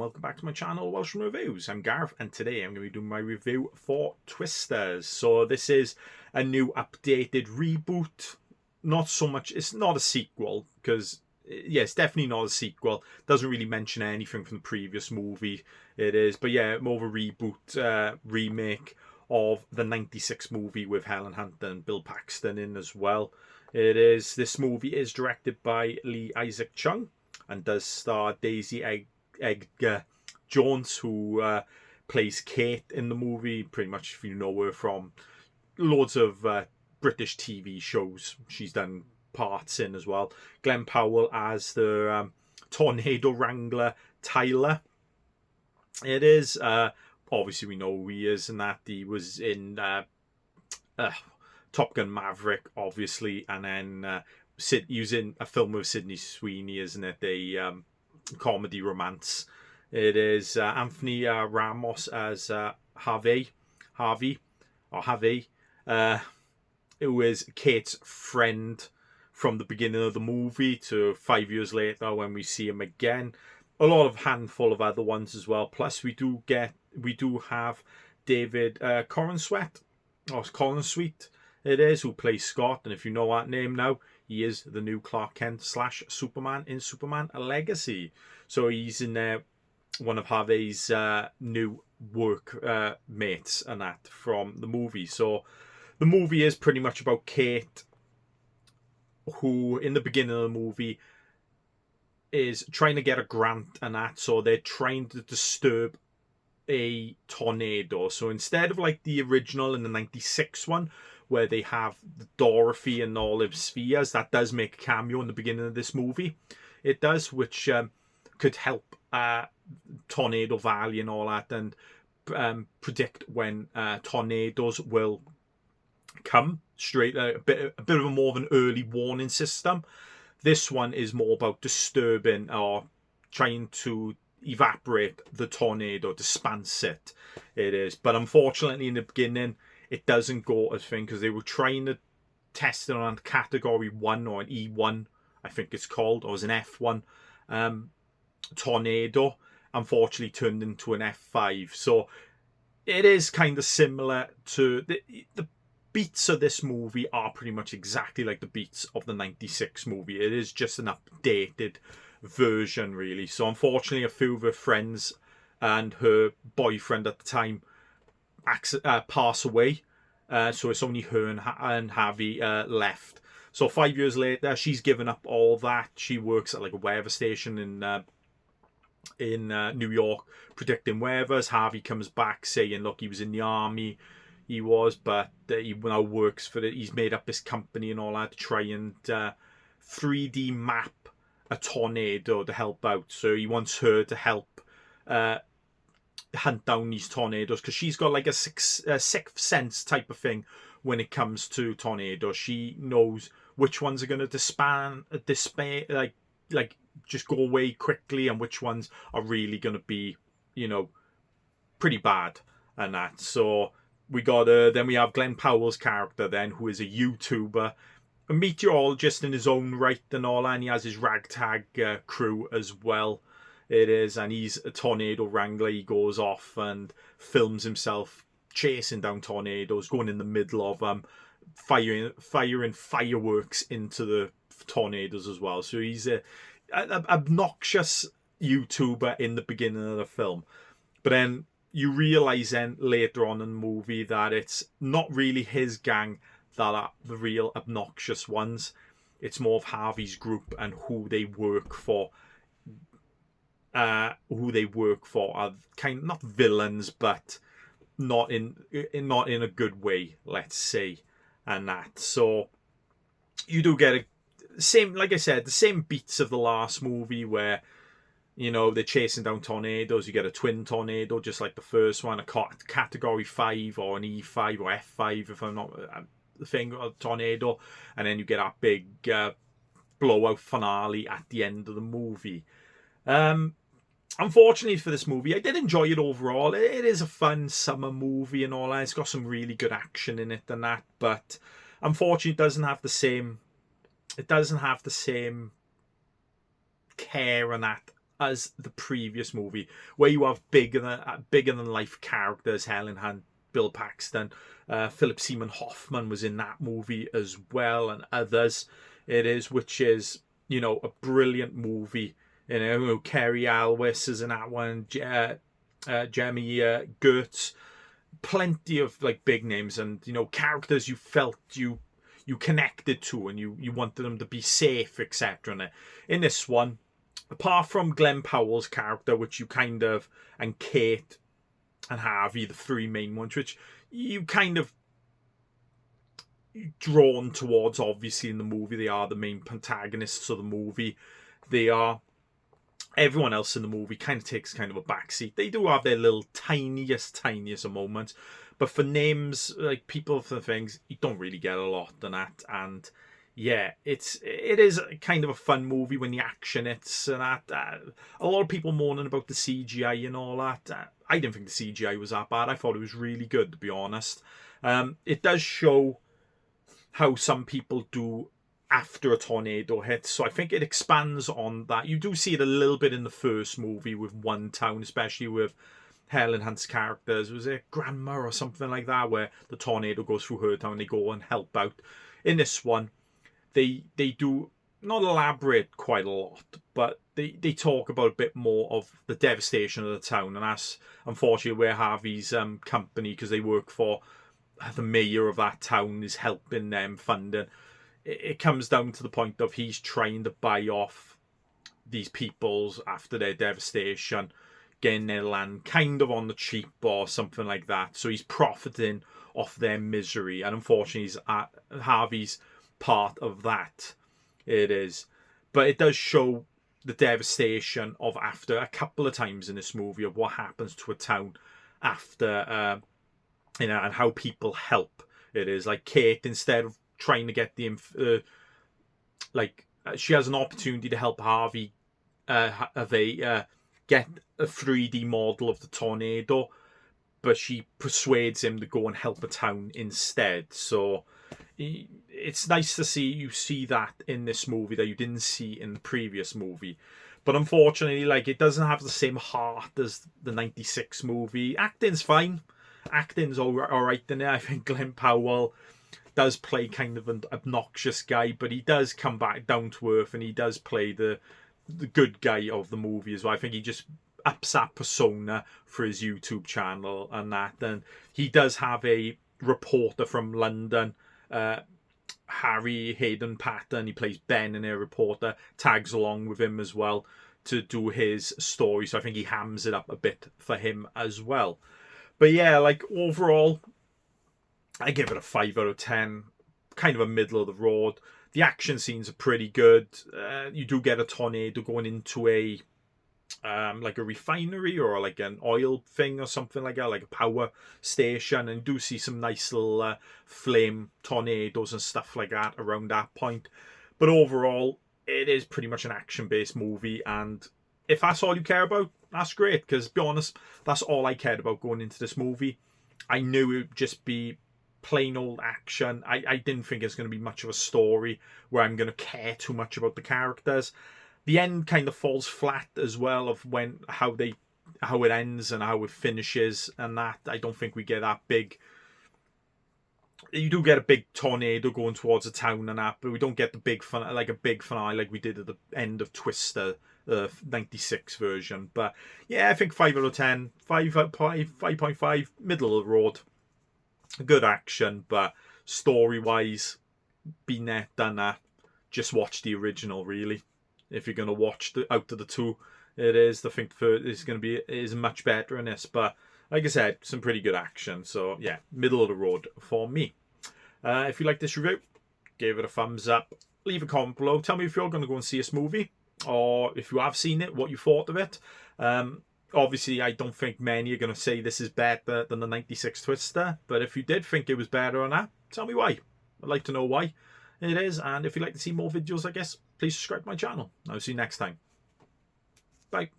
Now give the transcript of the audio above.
welcome back to my channel, Welshman Reviews. I'm Gareth, and today I'm going to be doing my review for Twisters. So this is a new updated reboot. Not so much, it's not a sequel, because, yeah, it's definitely not a sequel. Doesn't really mention anything from the previous movie. It is, but yeah, more of a reboot, remake of the 96 movie with Helen Hunt and Bill Paxton in as well. This movie is directed by Lee Isaac Chung and does star Daisy Edgar Jones, who plays Kate in the movie. Pretty much, if you know her from loads of British TV shows, she's done parts in as well. Glenn Powell as the tornado wrangler Tyler. It is obviously we know who he is, and that he was in Top Gun Maverick, obviously, and then he was in a film with Sydney Sweeney, isn't it? A comedy romance. It is Anthony Ramos as Harvey, who is Kate's friend from the beginning of the movie to 5 years later when we see him again. A lot of handful of other ones as well. Plus, we do have David Corenswet, or Collinsweet, it is, who plays Scott. And if you know that name now, he is the new Clark Kent / Superman in Superman: A Legacy. So he's in there, one of Harvey's new work mates and that from the movie. So the movie is pretty much about Kate, who in the beginning of the movie is trying to get a grant and that. So they're trying to disturb a tornado. So instead of like the original in the 96 one, where they have Dorothy and Olive Spheres, that does make a cameo in the beginning of this movie. It does, which could help Tornado Valley and all that, and predict when tornadoes will come straight. A bit of a more of an early warning system. This one is more about disturbing or trying to evaporate the tornado, dispense it. It is, but unfortunately, in the beginning, it doesn't go as thing, because they were trying to test it on category 1 or an E1, I think it's called, or as an F1 tornado. Unfortunately, turned into an F5. So it is kind of similar to the beats of this movie are pretty much exactly like the beats of the 96 movie. It is just an updated version, really. So unfortunately, a few of her friends and her boyfriend at the time pass away. So it's only her and Harvey left. So 5 years later, she's given up all that. She works at like a weather station in New York, predicting weathers. Harvey comes back saying, look, he was in the army. He was, but he now works for it. He's made up this company and all that to try and 3D map a tornado to help out. So he wants her to help hunt down these tornadoes, because she's got like a sixth sense type of thing when it comes to tornadoes. She knows which ones are going to like just go away quickly, and which ones are really going to be, pretty bad and that. So we got then we have Glenn Powell's character then, who is a YouTuber, a meteorologist in his own right and all, and he has his ragtag crew as well. It is, and he's a tornado wrangler. He goes off and films himself chasing down tornadoes, going in the middle of them, firing fireworks into the tornadoes as well. So he's a obnoxious YouTuber in the beginning of the film, but then you realise then later on in the movie that it's not really his gang that are the real obnoxious ones. It's more of Harvey's group and who they work for. Who they work for are kind of not villains, but not in a good way, let's say, and that. So you do get same, like I said, the same beats of the last movie where they're chasing down tornadoes. You get a twin tornado just like the first one, a category 5 or an E5 or F5 if I'm not the thing, a tornado, and then you get that big blowout finale at the end of the movie. Unfortunately for this movie, I did enjoy it overall. It is a fun summer movie and all that. It's got some really good action in it and that, but unfortunately it doesn't have the same care and that as the previous movie, where you have bigger than life characters. Helen Hunt, Bill Paxton, Philip Seymour Hoffman was in that movie as well, and others. It is, which is, you know, a brilliant movie. You know, Cary Elwes is in that one. Jeremy Gertz, plenty of like big names, and you know, characters you felt you connected to, and you wanted them to be safe, etc. And in this one, apart from Glenn Powell's character, which you kind of, and Kate and Harvey, the three main ones, which you kind of drawn towards, obviously in the movie they are the main protagonists of the movie. They are, everyone else in the movie kind of takes kind of a backseat. They do have their little tiniest of moments, but for names, like people, for things, you don't really get a lot on that. And yeah, it is kind of a fun movie when the action hits and that. A lot of people moaning about the CGI and all that. I didn't think the CGI was that bad. I thought it was really good, to be honest. It does show how some people do after a tornado hits, so I think it expands on that. You do see it a little bit in the first movie with One Town, especially with Helen Hunt's characters. Was it Grandma or something like that, where the tornado goes through her town and they go and help out? In this one, they do not elaborate quite a lot, but they talk about a bit more of the devastation of the town, and that's unfortunately where Harvey's company, because they work for the mayor of that town, is helping them funding. It comes down to the point of he's trying to buy off these peoples after their devastation, getting their land kind of on the cheap or something like that. So he's profiting off their misery, and unfortunately he's Harvey's part of that. It is, but it does show the devastation of, after a couple of times in this movie, of what happens to a town after, you know, and how people help. It is like Kate, instead of trying to get she has an opportunity to help Harvey get a 3D model of the tornado, but she persuades him to go and help a town instead. So it's nice to see that in this movie that you didn't see in the previous movie. But unfortunately, like, it doesn't have the same heart as the 96 movie. Acting's fine. Acting's all right in it. I think Glenn Powell does play kind of an obnoxious guy, but he does come back down to earth, and he does play the good guy of the movie as well. I think he just ups that persona for his YouTube channel and that. And he does have a reporter from London, Harry Hayden Patton. He plays Ben, and a reporter tags along with him as well to do his story. So I think he hams it up a bit for him as well. But yeah, like, overall, I give it a 5 out of 10. Kind of a middle of the road. The action scenes are pretty good. You do get a tornado going into a like a refinery or like an oil thing or something like that, like a power station, and you do see some nice little flame tornadoes and stuff like that around that point. But overall, it is pretty much an action-based movie, and if that's all you care about, that's great, because, to be honest, that's all I cared about going into this movie. I knew it would just be plain old action. I didn't think it's going to be much of a story where I'm going to care too much about the characters. The end kind of falls flat as well, of how it ends and how it finishes, and that I don't think we get that big. You do get a big tornado going towards a town and that, but we don't get the big finale like we did at the end of Twister, 96 version. But yeah, I think 5 out of 10, 5.5, middle of the road. Good action, but story-wise, been there, done that. Just watch the original, really. If you're going to watch out of the two, it is. I think is much better in this. But like I said, some pretty good action. So yeah, middle of the road for me. If you like this review, give it a thumbs up. Leave a comment below. Tell me if you're going to go and see this movie, or if you have seen it, what you thought of it. Obviously, I don't think many are going to say this is better than the 96 Twister. But if you did think it was better or not, tell me why. I'd like to know why it is. And if you'd like to see more videos, I guess, please subscribe to my channel. I'll see you next time. Bye.